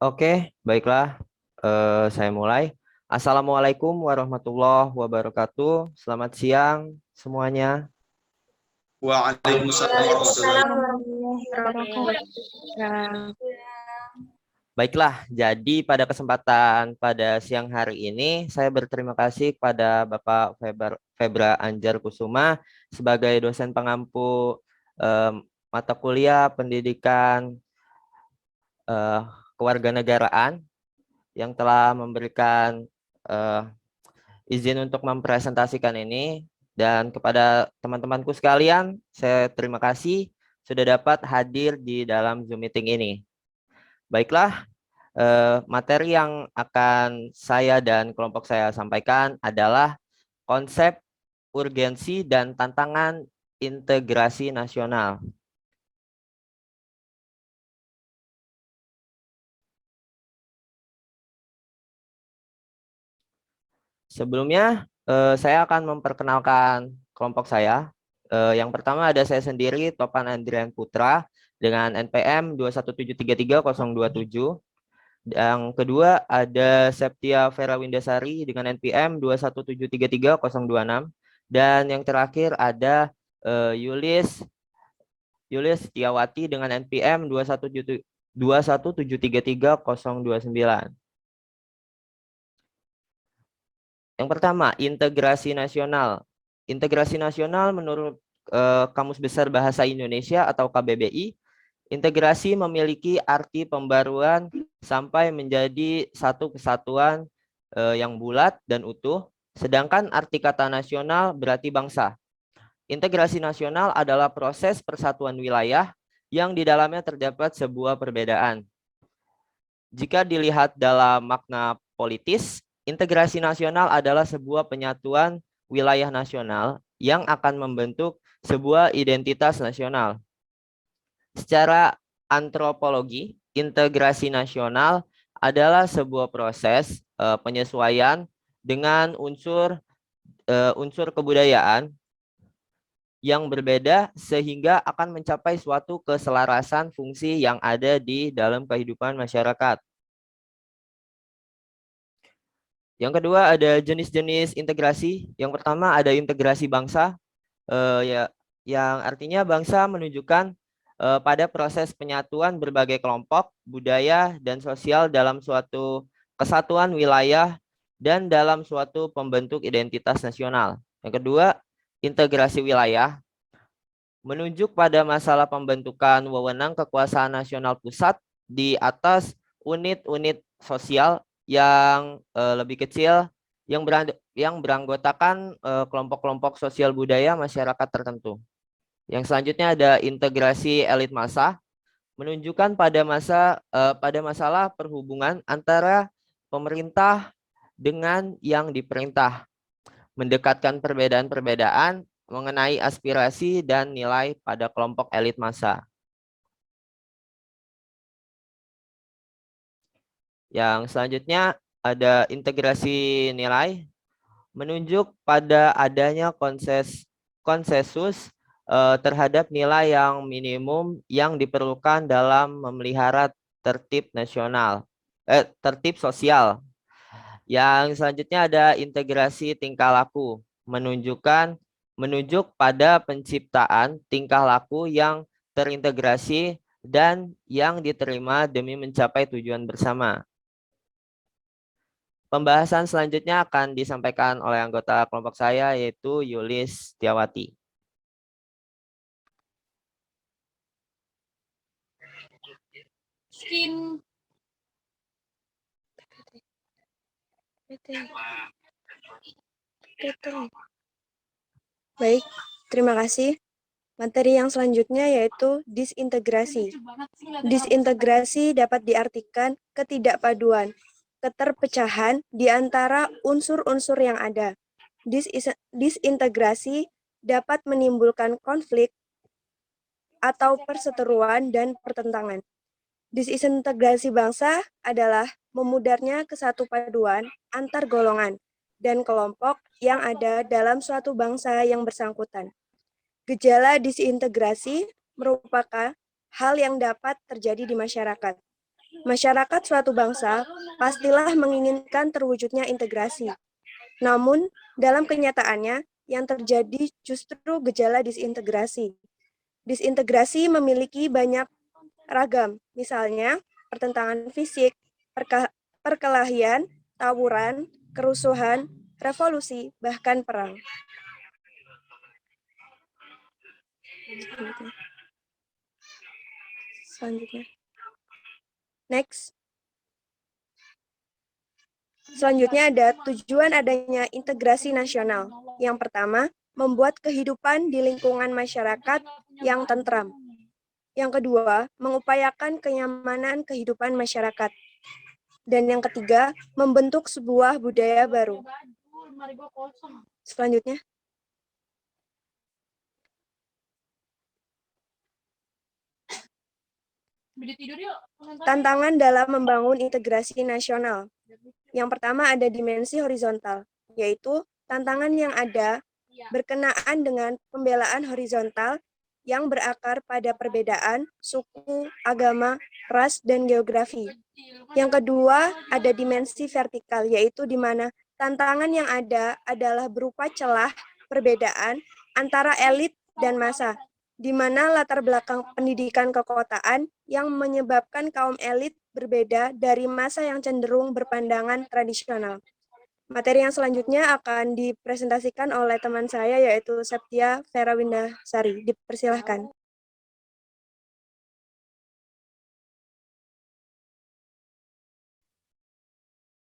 Oke, baiklah. Saya mulai. Assalamualaikum warahmatullahi wabarakatuh. Selamat siang semuanya. Waalaikumsalam warahmatullahi Waalaikumsalam wabarakatuh. warahmatullahi wabarakatuh. Baiklah, jadi pada kesempatan pada siang hari ini, saya berterima kasih kepada Bapak Febra Anjar Kusuma sebagai dosen pengampu mata kuliah pendidikan eh, kewarganegaraan yang telah memberikan eh, izin untuk mempresentasikan ini, dan kepada teman-temanku sekalian, saya terima kasih sudah dapat hadir di dalam Zoom meeting ini. Baiklah, materi yang akan saya dan kelompok saya sampaikan adalah konsep urgensi dan tantangan integrasi nasional. Sebelumnya, saya akan memperkenalkan kelompok saya. Yang pertama ada saya sendiri, Topan Andrian Putra, dengan NPM 21733.027. Yang kedua ada Septia Vera Windasari dengan NPM 21733.026. Dan yang terakhir ada Yulis Setiawati dengan NPM 21733.029. Yang pertama, integrasi nasional. Integrasi nasional menurut Kamus Besar Bahasa Indonesia atau KBBI, integrasi memiliki arti pembaruan sampai menjadi satu kesatuan yang bulat dan utuh, sedangkan arti kata nasional berarti bangsa. Integrasi nasional adalah proses persatuan wilayah yang di dalamnya terdapat sebuah perbedaan. Jika dilihat dalam makna politis, integrasi nasional adalah sebuah penyatuan wilayah nasional yang akan membentuk sebuah identitas nasional. Secara antropologi, integrasi nasional adalah sebuah proses penyesuaian dengan unsur kebudayaan yang berbeda sehingga akan mencapai suatu keselarasan fungsi yang ada di dalam kehidupan masyarakat. Yang kedua ada jenis-jenis integrasi. Yang pertama ada integrasi bangsa, yang artinya bangsa menunjukkan pada proses penyatuan berbagai kelompok, budaya, dan sosial dalam suatu kesatuan wilayah dan dalam suatu pembentuk identitas nasional. Yang kedua, integrasi wilayah menunjuk pada masalah pembentukan wewenang kekuasaan nasional pusat di atas unit-unit sosial yang lebih kecil yang beranggotakan kelompok-kelompok sosial budaya masyarakat tertentu. Yang selanjutnya ada integrasi elit massa, menunjukkan pada masalah perhubungan antara pemerintah dengan yang diperintah, mendekatkan perbedaan-perbedaan mengenai aspirasi dan nilai pada kelompok elit massa. Yang selanjutnya ada integrasi nilai, menunjuk pada adanya konsensus terhadap nilai yang minimum yang diperlukan dalam memelihara tertib sosial. Yang selanjutnya ada integrasi tingkah laku, menunjuk pada penciptaan tingkah laku yang terintegrasi dan yang diterima demi mencapai tujuan bersama. Pembahasan selanjutnya akan disampaikan oleh anggota kelompok saya, yaitu Yulis Setiawati. Baik, terima kasih. Materi yang selanjutnya yaitu disintegrasi. Disintegrasi dapat diartikan ketidakpaduan, keterpecahan di antara unsur-unsur yang ada. Disintegrasi dapat menimbulkan konflik atau perseteruan dan pertentangan. Disintegrasi bangsa adalah memudarnya kesatupaduan antar golongan dan kelompok yang ada dalam suatu bangsa yang bersangkutan. Gejala disintegrasi merupakan hal yang dapat terjadi di masyarakat. Masyarakat suatu bangsa pastilah menginginkan terwujudnya integrasi. Namun, dalam kenyataannya, yang terjadi justru gejala disintegrasi. Disintegrasi memiliki banyak ragam, misalnya pertentangan fisik, perkelahian, tawuran, kerusuhan, revolusi, bahkan perang. Selanjutnya. Next. Selanjutnya ada tujuan adanya integrasi nasional. Yang pertama, membuat kehidupan di lingkungan masyarakat yang tentram. Yang kedua, mengupayakan kenyamanan kehidupan masyarakat. Dan yang ketiga, membentuk sebuah budaya baru. Selanjutnya. Tantangan dalam membangun integrasi nasional. Yang pertama ada dimensi horizontal, yaitu tantangan yang ada berkenaan dengan pembelaan horizontal yang berakar pada perbedaan suku, agama, ras, dan geografi. Yang kedua ada dimensi vertikal, yaitu di mana tantangan yang ada adalah berupa celah perbedaan antara elit dan massa, di mana latar belakang pendidikan kekotaan yang menyebabkan kaum elit berbeda dari massa yang cenderung berpandangan tradisional. Materi yang selanjutnya akan dipresentasikan oleh teman saya, yaitu Septia Ferawindasari. Dipersilahkan.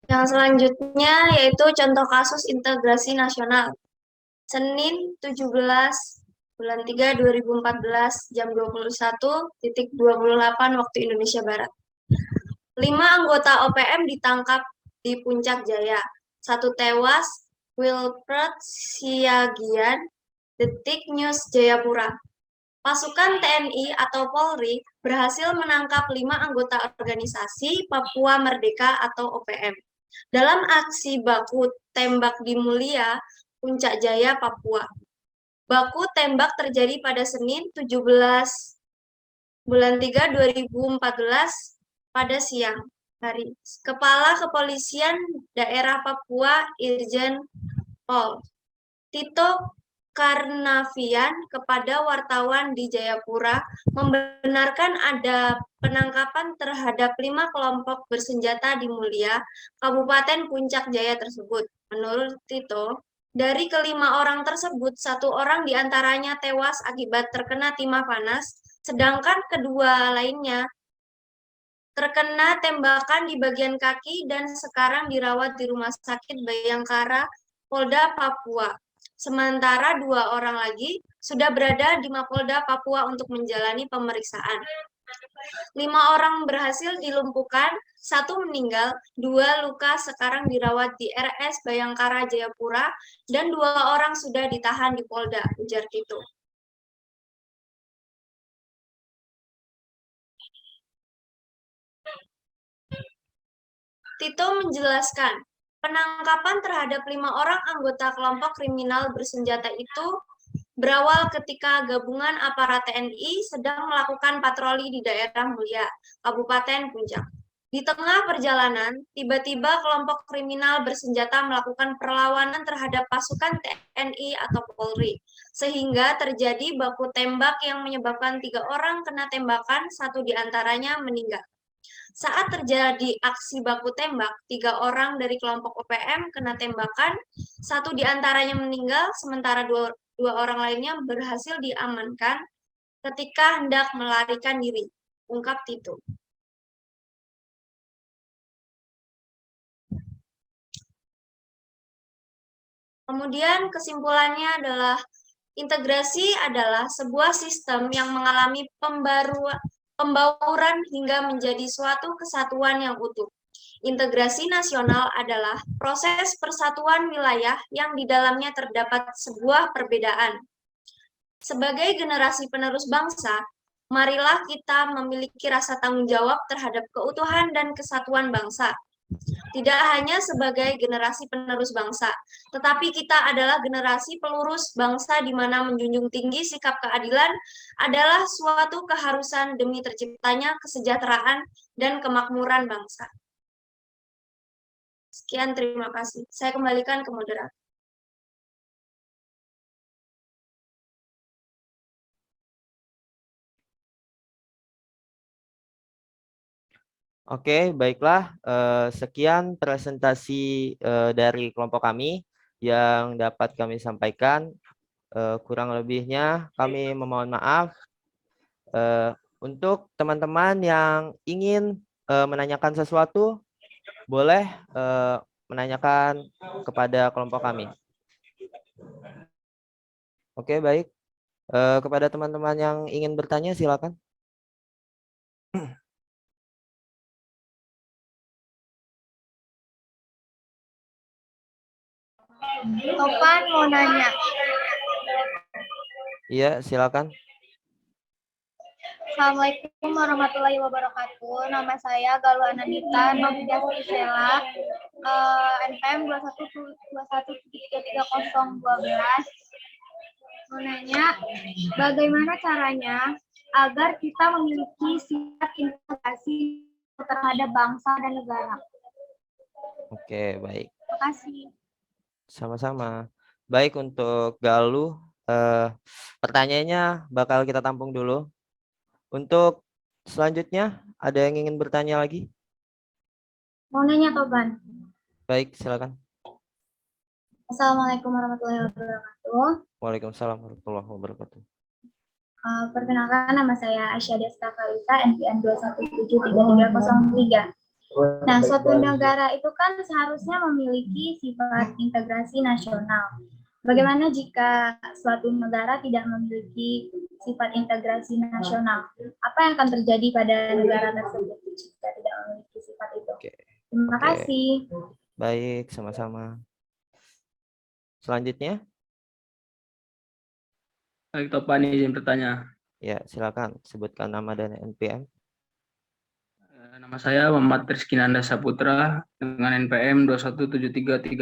Yang selanjutnya yaitu contoh kasus integrasi nasional. Senin 17/3/2014 jam 21.28 waktu Indonesia Barat. 5 anggota OPM ditangkap di Puncak Jaya. 1 tewas, Wilfred Siagian, Detik News Jayapura. Pasukan TNI atau Polri berhasil menangkap 5 anggota organisasi Papua Merdeka atau OPM dalam aksi baku tembak di Mulia, Puncak Jaya, Papua. Baku tembak terjadi pada Senin 17/3/2014 pada siang hari. Kepala Kepolisian Daerah Papua Irjen Pol Tito Karnavian kepada wartawan di Jayapura membenarkan ada penangkapan terhadap 5 kelompok bersenjata di Mulia, Kabupaten Puncak Jaya tersebut. Menurut Tito, dari kelima orang tersebut, 1 orang diantaranya tewas akibat terkena timah panas, sedangkan kedua lainnya terkena tembakan di bagian kaki dan sekarang dirawat di Rumah Sakit Bayangkara, Polda Papua. Sementara 2 orang lagi sudah berada di Mapolda Papua untuk menjalani pemeriksaan. 5 orang berhasil dilumpuhkan, 1 meninggal, 2 luka sekarang dirawat di RS Bayangkara Jayapura, dan 2 orang sudah ditahan di Polda, ujar Tito. Tito menjelaskan, penangkapan terhadap 5 orang anggota kelompok kriminal bersenjata itu berawal ketika gabungan aparat TNI sedang melakukan patroli di daerah Mulia, Kabupaten Puncak. Di tengah perjalanan, tiba-tiba kelompok kriminal bersenjata melakukan perlawanan terhadap pasukan TNI atau Polri, sehingga terjadi baku tembak yang menyebabkan 3 orang kena tembakan, 1 diantaranya meninggal. Saat terjadi aksi baku tembak, 3 orang dari kelompok OPM kena tembakan, 1 diantaranya meninggal, sementara 2 orang lainnya berhasil diamankan ketika hendak melarikan diri, ungkap Tito. Kemudian kesimpulannya adalah integrasi adalah sebuah sistem yang mengalami pembauran hingga menjadi suatu kesatuan yang utuh. Integrasi nasional adalah proses persatuan wilayah yang di dalamnya terdapat sebuah perbedaan. Sebagai generasi penerus bangsa, marilah kita memiliki rasa tanggung jawab terhadap keutuhan dan kesatuan bangsa. tidak hanya sebagai generasi penerus bangsa, tetapi kita adalah generasi pelurus bangsa di mana menjunjung tinggi sikap keadilan adalah suatu keharusan demi terciptanya kesejahteraan dan kemakmuran bangsa. Sekian, terima kasih. Saya kembalikan ke moderator. Oke, baiklah. Sekian presentasi dari kelompok kami yang dapat kami sampaikan. Kurang lebihnya kami memohon maaf. Untuk teman-teman yang ingin menanyakan sesuatu, boleh menanyakan kepada kelompok kami. Oke, baik. Kepada teman-teman yang ingin bertanya, silakan. Topan mau nanya. Iya, silakan. Assalamualaikum warahmatullahi wabarakatuh. Nama saya Galuh Ananita Novidas Isela, NPM 21733012. Mau nanya, bagaimana caranya agar kita memiliki sifat integrasi terhadap bangsa dan negara? Oke, baik. Terima kasih. Sama-sama. Baik, untuk Galuh, pertanyaannya bakal kita tampung dulu. Untuk selanjutnya, ada yang ingin bertanya lagi? Mau nanya, Toban. Baik, silakan. Assalamualaikum warahmatullahi wabarakatuh. Waalaikumsalam warahmatullahi wabarakatuh. Perkenalkan, nama saya Aisyah Desta Kalita, NPM 2173303. Nah, suatu negara itu kan seharusnya memiliki sifat integrasi nasional. Bagaimana jika suatu negara tidak memiliki sifat integrasi nasional? Apa yang akan terjadi pada negara tersebut jika tidak memiliki sifat itu? Terima kasih. Baik, sama-sama. Selanjutnya. Baik, Topan izin bertanya. Ya, silakan sebutkan nama dan NPM. Nama saya Muhammad Rizky Nanda Saputra dengan NPM 217333018.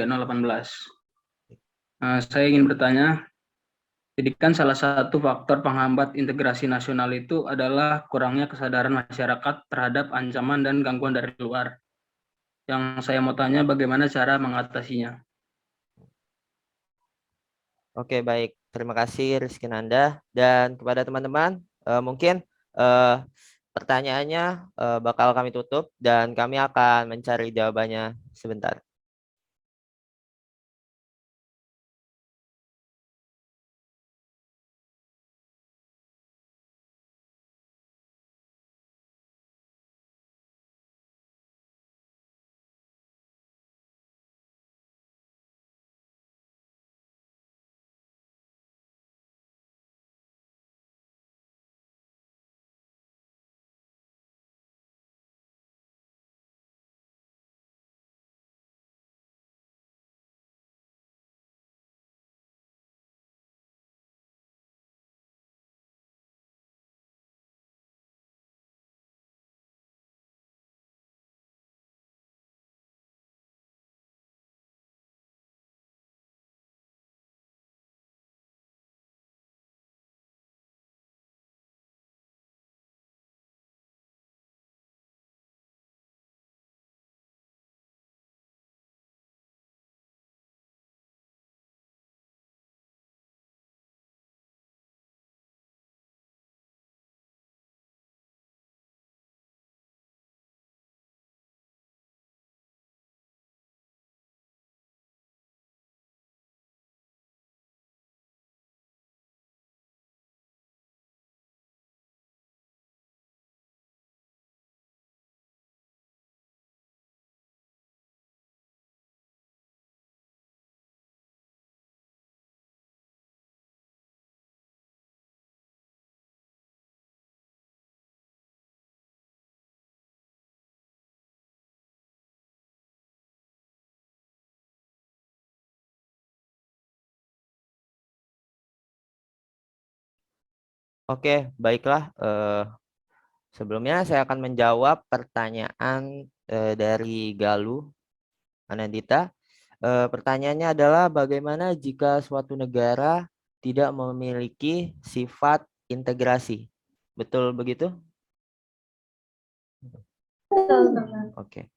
Saya ingin bertanya, jadi kan salah satu faktor penghambat integrasi nasional itu adalah kurangnya kesadaran masyarakat terhadap ancaman dan gangguan dari luar. Yang saya mau tanya, bagaimana cara mengatasinya? Oke, baik. Terima kasih Rizky Nanda. Dan kepada teman-teman, mungkin pertanyaannya bakal kami tutup dan kami akan mencari jawabannya sebentar. Oke, baiklah. Sebelumnya saya akan menjawab pertanyaan dari Galuh Anandita. Pertanyaannya adalah bagaimana jika suatu negara tidak memiliki sifat integrasi? Betul begitu? Betul. Oke.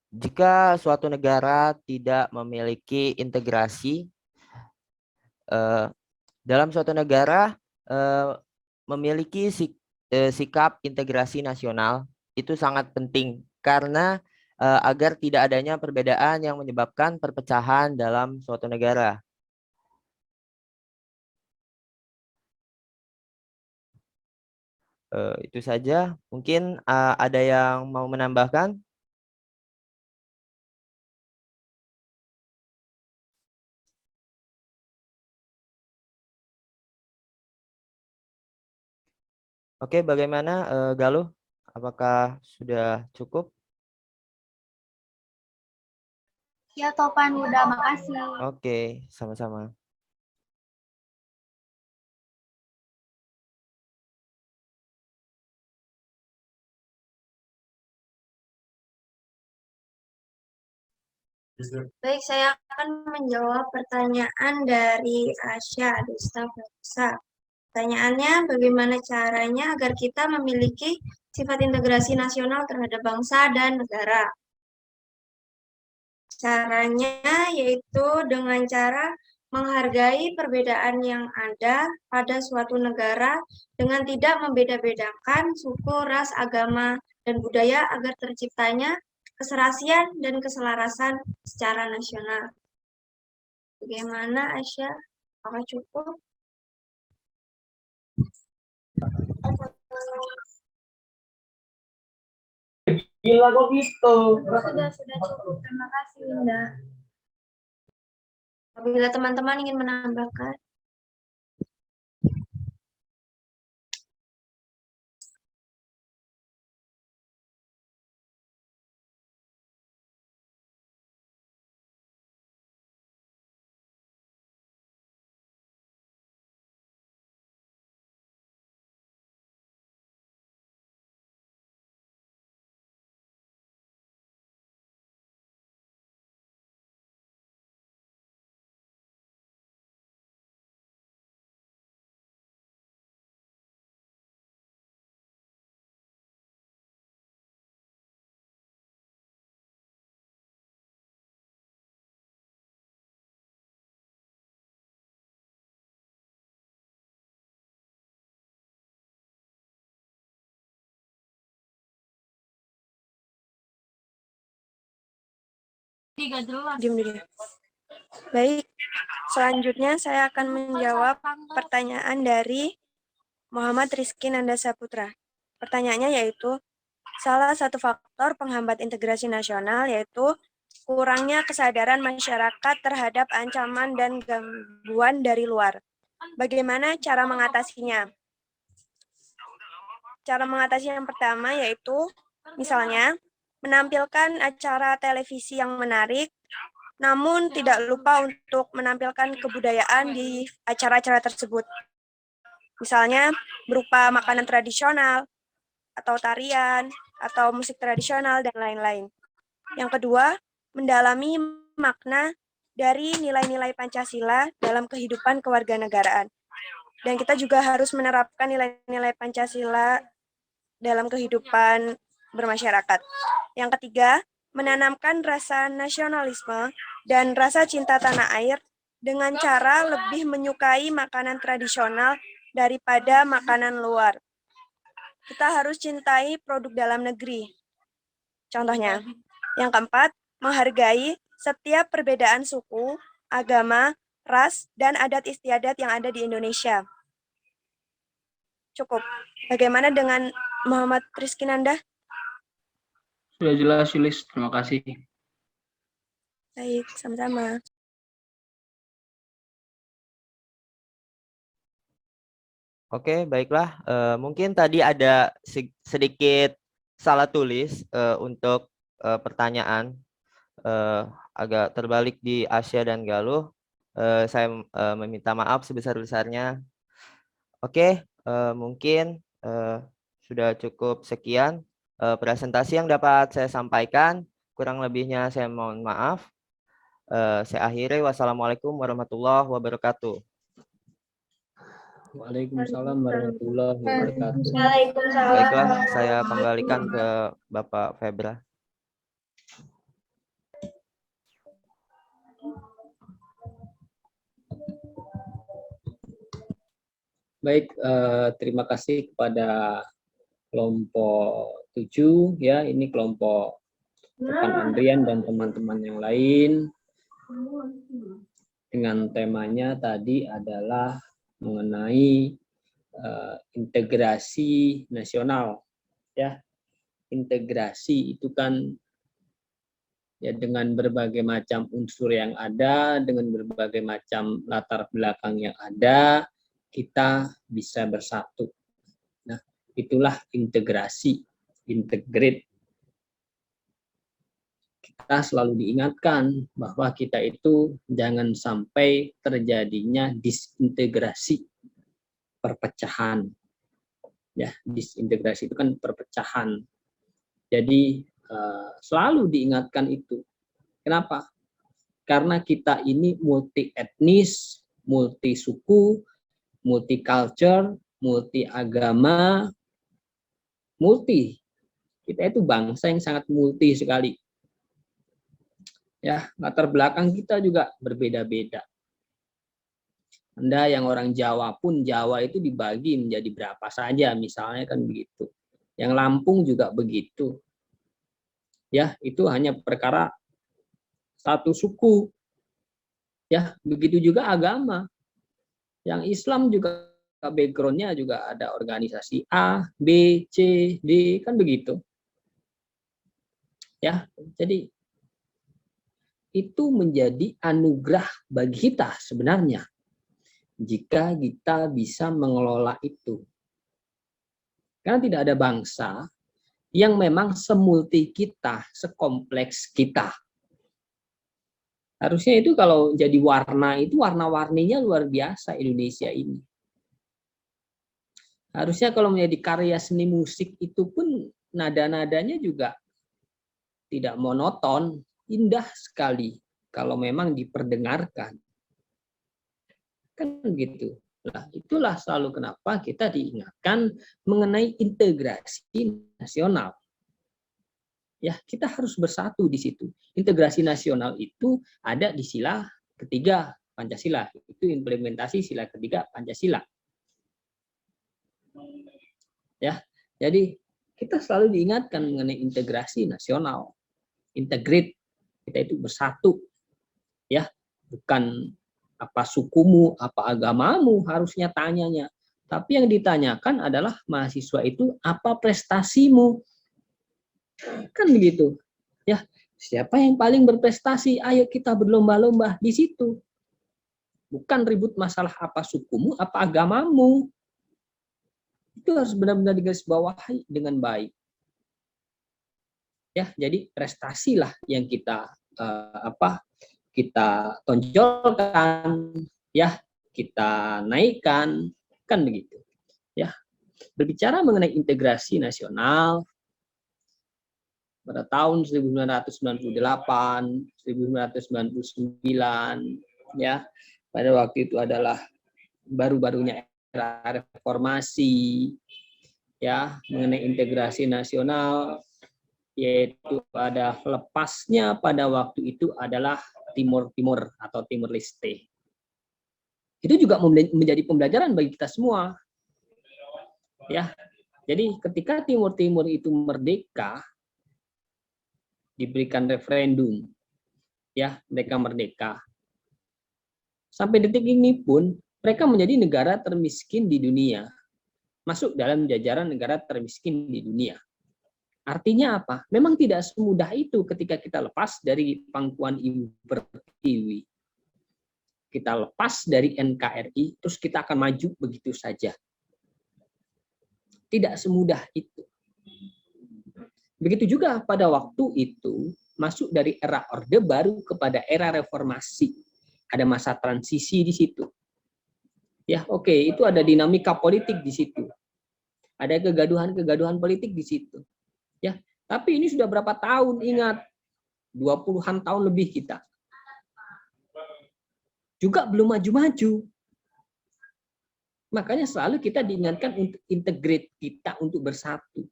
Jika suatu negara tidak memiliki integrasi, dalam suatu negara memiliki sikap integrasi nasional itu sangat penting karena agar tidak adanya perbedaan yang menyebabkan perpecahan dalam suatu negara. Itu saja. Mungkin ada yang mau menambahkan? Oke, bagaimana Galuh? Apakah sudah cukup? Ya, Topan, udah, makasih. Oke, sama-sama. Baik, saya akan menjawab pertanyaan dari Asya Dusta Faksa. Pertanyaannya, bagaimana caranya agar kita memiliki sifat integrasi nasional terhadap bangsa dan negara? Caranya yaitu dengan cara menghargai perbedaan yang ada pada suatu negara dengan tidak membeda-bedakan suku, ras, agama, dan budaya agar terciptanya keserasian dan keselarasan secara nasional. Bagaimana, Asya? Apakah cukup? Gila kok gitu. Sudah cukup. Terima kasih, Linda. Apabila teman-teman ingin menambahkan. Diam dulu. Baik, selanjutnya saya akan menjawab pertanyaan dari Muhammad Rizky Nanda Saputra. Pertanyaannya yaitu, salah satu faktor penghambat integrasi nasional yaitu kurangnya kesadaran masyarakat terhadap ancaman dan gangguan dari luar. Bagaimana cara mengatasinya? Cara mengatasi yang pertama yaitu, misalnya, menampilkan acara televisi yang menarik, namun tidak lupa untuk menampilkan kebudayaan di acara-acara tersebut. Misalnya berupa makanan tradisional, atau tarian, atau musik tradisional, dan lain-lain. Yang kedua, mendalami makna dari nilai-nilai Pancasila dalam kehidupan kewarganegaraan. Dan kita juga harus menerapkan nilai-nilai Pancasila dalam kehidupan bermasyarakat. Yang ketiga, menanamkan rasa nasionalisme dan rasa cinta tanah air dengan cara lebih menyukai makanan tradisional daripada makanan luar. Kita harus cintai produk dalam negeri. Contohnya, yang keempat, menghargai setiap perbedaan suku, agama, ras, dan adat istiadat yang ada di Indonesia. Cukup. Bagaimana dengan Muhammad Rizky Nanda? Sudah jelas, Yulis. Terima kasih. Baik, sama-sama. Oke, baiklah. Mungkin tadi ada sedikit salah tulis untuk pertanyaan agak terbalik di Asya dan Galuh. Saya meminta maaf sebesar-besarnya. Oke, mungkin sudah cukup sekian presentasi yang dapat saya sampaikan. Kurang lebihnya saya mohon maaf. Saya akhiri. Wassalamualaikum warahmatullahi wabarakatuh. Waalaikumsalam warahmatullahi wabarakatuh. Waalaikumsalam. Baiklah, saya kembalikan ke Bapak Febra. Baik, terima kasih kepada kelompok 7 ya, ini kelompok rekan Andrian dan teman-teman yang lain. Dengan temanya tadi adalah mengenai integrasi nasional ya. Integrasi itu kan ya dengan berbagai macam unsur yang ada, dengan berbagai macam latar belakang yang ada, kita bisa bersatu. Nah, itulah integrasi, integrate. Kita selalu diingatkan bahwa kita itu jangan sampai terjadinya disintegrasi, perpecahan. Ya, disintegrasi itu kan perpecahan. Jadi selalu diingatkan itu. Kenapa? Karena kita ini multi etnis, multi suku, multi culture, multi agama, multi. Kita itu bangsa yang sangat multi sekali. Ya, latar belakang kita juga berbeda-beda. Anda yang orang Jawa pun, Jawa itu dibagi menjadi berapa saja, misalnya kan begitu. Yang Lampung juga begitu. Ya, itu hanya perkara satu suku. Ya, begitu juga agama. Yang Islam juga background-nya juga ada organisasi A, B, C, D, kan begitu. Ya, jadi itu menjadi anugerah bagi kita sebenarnya jika kita bisa mengelola itu. Karena tidak ada bangsa yang memang semulti kita, sekompleks kita. Harusnya itu kalau jadi warna itu warna-warninya luar biasa Indonesia ini. Harusnya kalau menjadi karya seni musik itu pun nada-nadanya juga tidak monoton, indah sekali kalau memang diperdengarkan. Kan begitu. Nah, itulah selalu kenapa kita diingatkan mengenai integrasi nasional. Ya, kita harus bersatu di situ. Integrasi nasional itu ada di sila ketiga Pancasila. Itu implementasi sila ketiga Pancasila. Ya, jadi kita selalu diingatkan mengenai integrasi nasional. Integrate, kita itu bersatu. Ya, bukan apa sukumu, apa agamamu harusnya tanyanya. Tapi yang ditanyakan adalah mahasiswa itu apa prestasimu. Kan begitu. Ya, siapa yang paling berprestasi? Ayo kita berlomba-lomba di situ. Bukan ribut masalah apa sukumu, apa agamamu. Itu harus benar-benar digarisbawahi dengan baik. Ya, jadi prestasilah yang kita kita tonjolkan, ya, kita naikkan, kan begitu. Ya, berbicara mengenai integrasi nasional pada tahun 1998, 1999, ya, pada waktu itu adalah baru-barunya era reformasi, ya, mengenai integrasi nasional, yaitu ada lepasnya pada waktu itu adalah Timur atau Timur Leste. Itu juga menjadi pembelajaran bagi kita semua. Ya, jadi ketika Timur itu merdeka, diberikan referendum, ya, mereka merdeka. Sampai detik ini pun mereka menjadi negara termiskin di dunia, masuk dalam jajaran negara termiskin di dunia. Artinya apa? Memang tidak semudah itu ketika kita lepas dari pangkuan Ibu Pertiwi. Kita lepas dari NKRI, terus kita akan maju begitu saja. Tidak semudah itu. Begitu juga pada waktu itu masuk dari era Orde Baru kepada era reformasi. Ada masa transisi di situ. Ya, oke, itu ada dinamika politik di situ. Ada kegaduhan politik di situ. Ya, tapi ini sudah berapa tahun, ingat. 20-an tahun lebih kita. Juga belum maju-maju. Makanya selalu kita diingatkan untuk integrate kita untuk bersatu.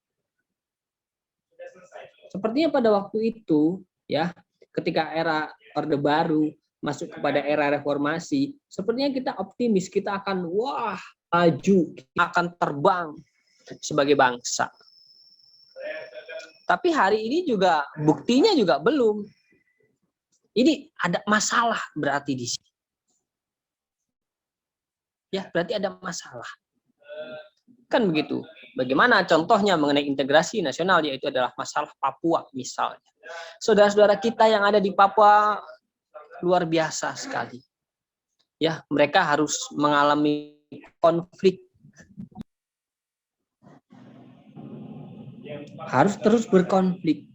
Sepertinya pada waktu itu, ya, ketika era Orde Baru masuk kepada era reformasi, sepertinya kita optimis kita akan maju, kita akan terbang sebagai bangsa. Tapi hari ini juga buktinya juga belum. Ini ada masalah berarti di sini. Ya, berarti ada masalah. Kan begitu. Bagaimana contohnya mengenai integrasi nasional, yaitu adalah masalah Papua misalnya. Saudara-saudara kita yang ada di Papua luar biasa sekali. Ya, mereka harus mengalami konflik. Harus terus berkonflik.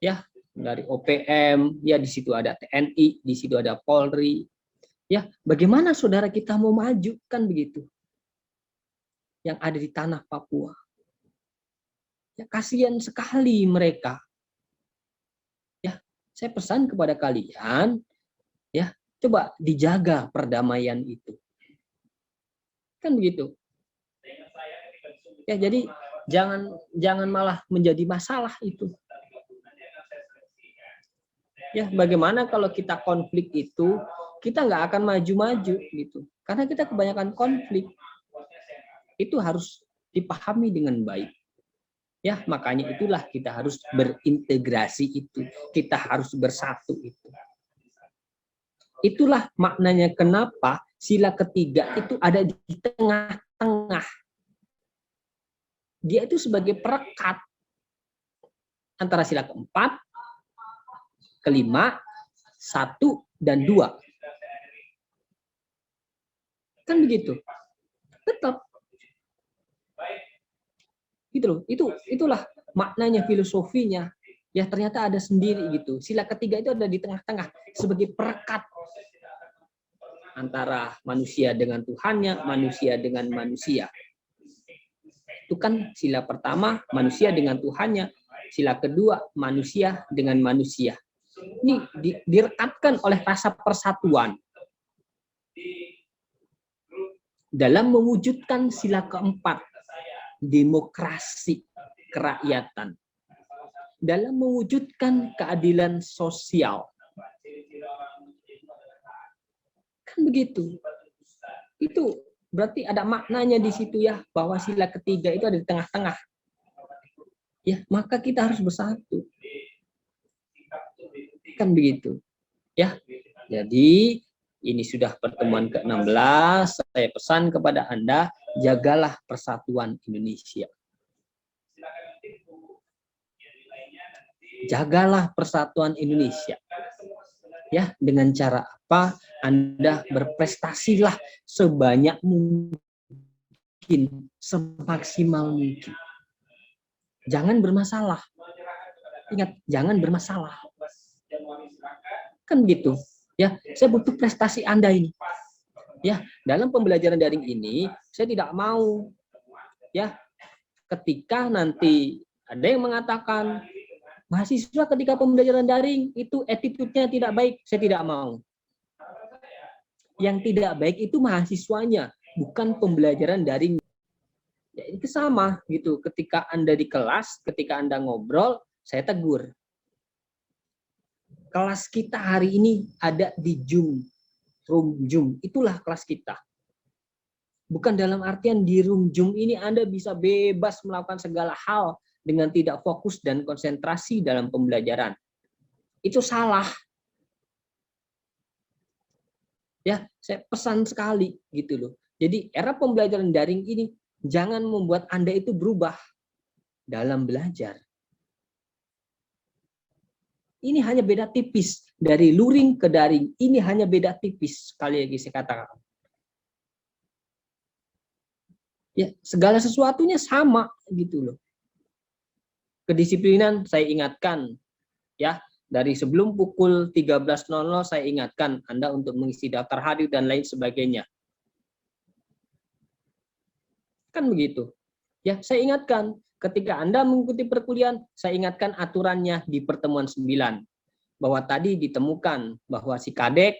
Ya, dari OPM, ya di situ ada TNI, di situ ada Polri. Ya, bagaimana saudara kita mau maju, kan begitu? Yang ada di tanah Papua. Ya, kasihan sekali mereka. Ya, saya pesan kepada kalian, ya, coba dijaga perdamaian itu. Kan begitu? Ya, jadi jangan malah menjadi masalah itu. Ya, bagaimana kalau kita konflik itu, kita nggak akan maju-maju gitu. Karena kita kebanyakan konflik. Itu harus dipahami dengan baik. Ya, makanya itulah kita harus berintegrasi itu. Kita harus bersatu itu. Itulah maknanya kenapa sila ketiga itu ada di tengah-tengah. Dia itu sebagai perekat antara sila keempat, kelima, 1, dan 2. Kan begitu. Tetap. Gitu loh. Itulah maknanya, filosofinya. Ya, ternyata ada sendiri gitu. Sila ketiga itu ada di tengah-tengah sebagai perekat antara manusia dengan Tuhannya, manusia dengan manusia. Itu kan sila pertama, manusia dengan Tuhannya. Sila kedua, manusia dengan manusia. Ini direkatkan oleh rasa persatuan. Dalam mewujudkan sila keempat, demokrasi kerakyatan. Dalam mewujudkan keadilan sosial. Kan begitu. Itu berarti ada maknanya di situ ya, bahwa sila ketiga itu ada di tengah-tengah. Ya, maka kita harus bersatu. Kan begitu. Ya. Jadi ini sudah pertemuan ke-16. Saya pesan kepada Anda, jagalah persatuan Indonesia. Jagalah persatuan Indonesia. Ya, dengan cara apa? Anda berprestasilah sebanyak mungkin, semaksimal mungkin. Jangan bermasalah. Ingat, jangan bermasalah. Kan begitu. Ya, saya butuh prestasi Anda ini. Ya, dalam pembelajaran daring ini saya tidak mau ya ketika nanti ada yang mengatakan mahasiswa ketika pembelajaran daring itu attitude-nya tidak baik, saya tidak mau. Yang tidak baik itu mahasiswanya, bukan pembelajaran daring. Ya, ini sama gitu. Ketika Anda di kelas, ketika Anda ngobrol, saya tegur. Kelas kita hari ini ada di Zoom, room Zoom. Itulah kelas kita. Bukan dalam artian di room Zoom ini Anda bisa bebas melakukan segala hal dengan tidak fokus dan konsentrasi dalam pembelajaran. Itu salah. Ya, saya pesan sekali gitu loh. Jadi era pembelajaran daring ini jangan membuat Anda itu berubah dalam belajar. Ini hanya beda tipis dari luring ke daring. Ini hanya beda tipis, sekali lagi saya katakan. Ya, segala sesuatunya sama gitu loh. Kedisiplinan saya ingatkan ya, dari sebelum pukul 13.00 saya ingatkan Anda untuk mengisi daftar hadir dan lain sebagainya. Kan begitu. Ya, saya ingatkan ketika Anda mengikuti perkuliahan, saya ingatkan aturannya di pertemuan 9 bahwa tadi ditemukan bahwa si kadek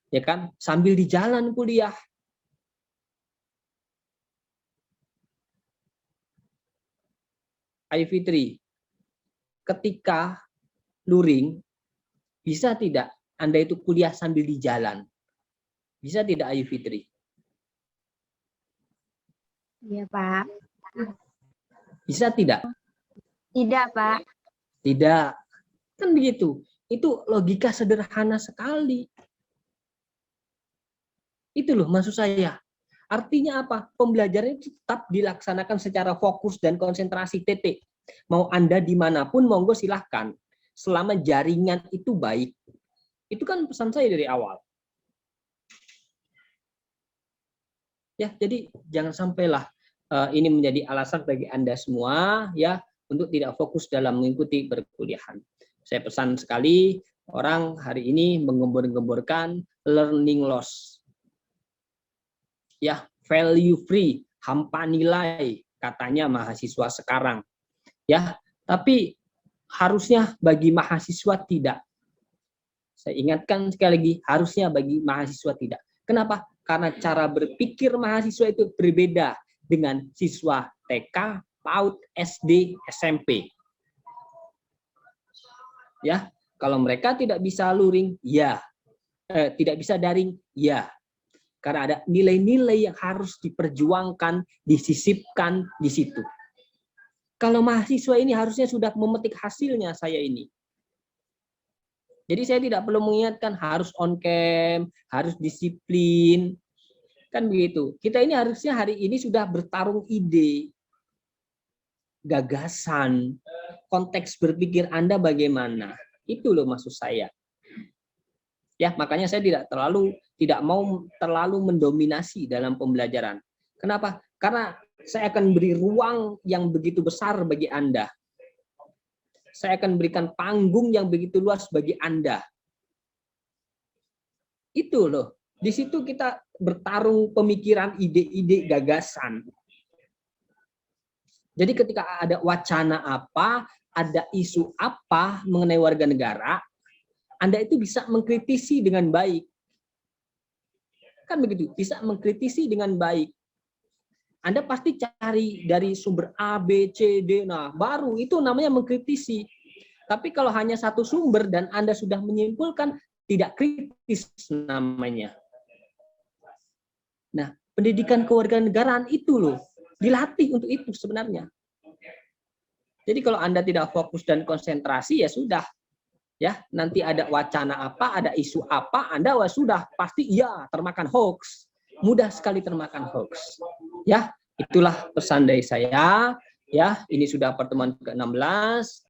ya kan sambil di jalan kuliah. Ayu Fitri, ketika luring bisa tidak Anda itu kuliah sambil di jalan? Bisa tidak Ayu Fitri? Iya, Pak. Bisa tidak? Tidak, Pak. Tidak. Kan begitu. Itu logika sederhana sekali. Itu loh maksud saya. Artinya apa? Pembelajaran itu tetap dilaksanakan secara fokus dan konsentrasi titik. Mau Anda dimanapun, monggo silahkan. Selama jaringan itu baik. Itu kan pesan saya dari awal. Ya, jadi jangan sampailah ini menjadi alasan bagi Anda semua ya untuk tidak fokus dalam mengikuti perkuliahan. Saya pesan sekali, orang hari ini menggembor-gemborkan learning loss. Ya, value free, hampa nilai katanya mahasiswa sekarang. Ya, tapi harusnya bagi mahasiswa tidak. Saya ingatkan sekali lagi, harusnya bagi mahasiswa tidak. Kenapa? Karena cara berpikir mahasiswa itu berbeda dengan siswa TK, PAUD, SD, SMP. Ya, kalau mereka tidak bisa luring, ya. Tidak bisa daring, ya. Karena ada nilai-nilai yang harus diperjuangkan, disisipkan di situ. Kalau mahasiswa ini harusnya sudah memetik hasilnya saya ini. Jadi saya tidak perlu mengingatkan harus on cam, harus disiplin. Kan begitu. Kita ini harusnya hari ini sudah bertarung ide, gagasan, konteks berpikir Anda bagaimana. Itu loh maksud saya. Ya, makanya saya tidak mau terlalu mendominasi dalam pembelajaran. Kenapa? Karena saya akan beri ruang yang begitu besar bagi Anda. Saya akan berikan panggung yang begitu luas bagi Anda. Itu loh. Di situ kita bertarung pemikiran, ide-ide, gagasan. Jadi ketika ada wacana apa, ada isu apa mengenai warga negara, Anda itu bisa mengkritisi dengan baik. Kan begitu, bisa mengkritisi dengan baik. Anda pasti cari dari sumber A, B, C, D. Nah, baru itu namanya mengkritisi. Tapi kalau hanya satu sumber dan Anda sudah menyimpulkan, tidak kritis namanya. Nah, pendidikan kewarganegaraan itu loh, dilatih untuk itu sebenarnya. Jadi kalau Anda tidak fokus dan konsentrasi, ya sudah. Ya, nanti ada wacana apa, ada isu apa, Anda sudah pasti ya termakan hoax. Mudah sekali termakan hoax. Ya, itulah pesan dari saya. Ya, ini sudah pertemuan ke-16.